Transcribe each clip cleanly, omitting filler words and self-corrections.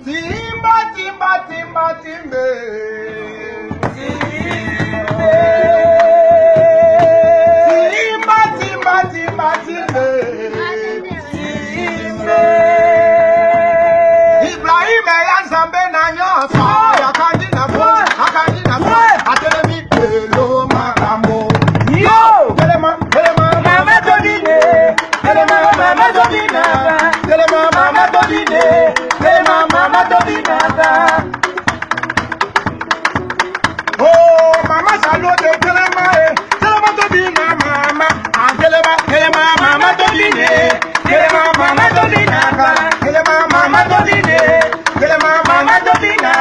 Timba, timba, timba, timbe. Timba, timba, timba, timbe. Ibrahim Eyansambe na nyofa. Akandina bo, akandina bo. Atelemi pelo makambo. Yo, telema, telema, mama todine. Telema, mama todina. Telema, mama todine. Telema, mama todina. Oh, mama salote telema, telema todina mama. Telema, telema, mama todine. Telema, mama todina. Telema, mama todine. Telema, mama todina.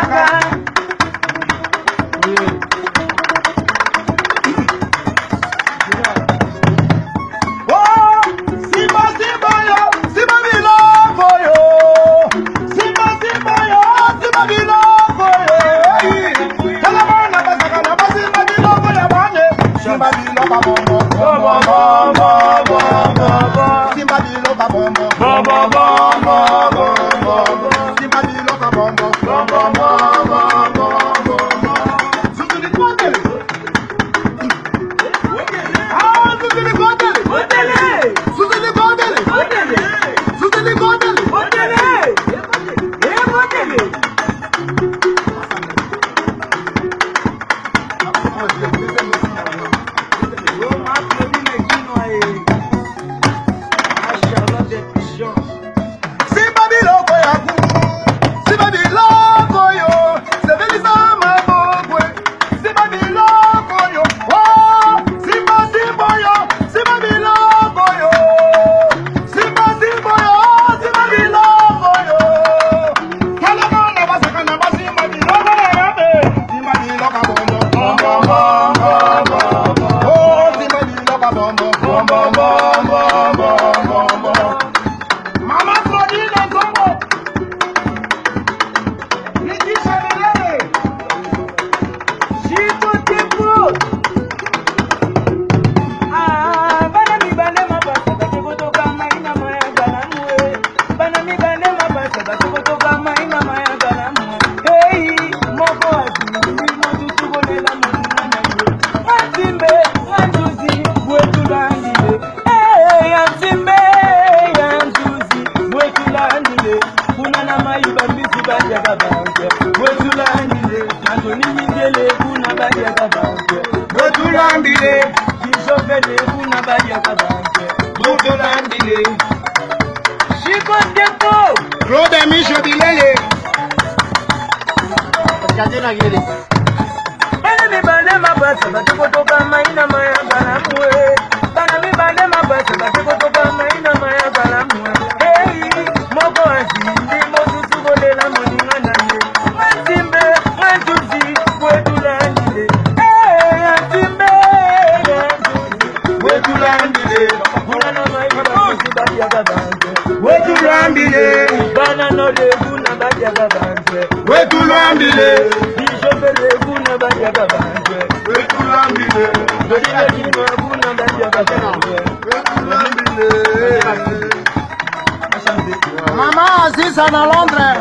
Mama Aziza na Londres.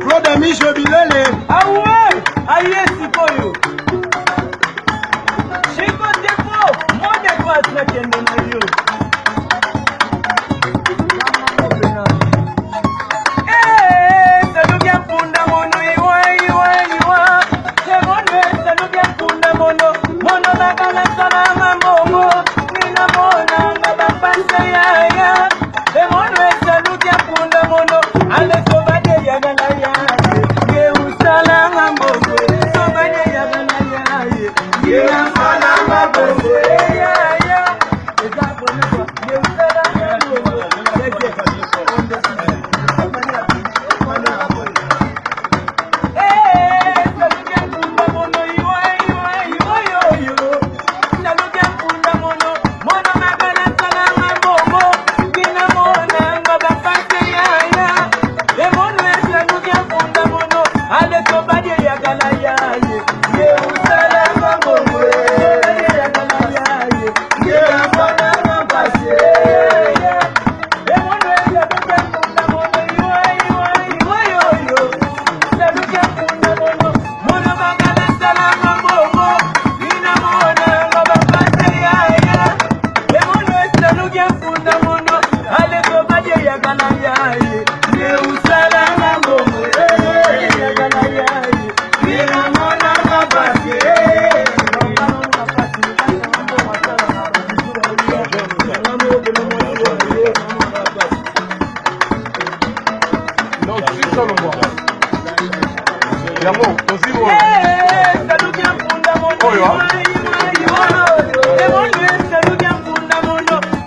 Claude Michel Bilele. Ah ouais, aïe sikoyo. Shiko depo, mode passe na kende na yo.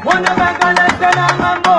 Mona bagala sana mambo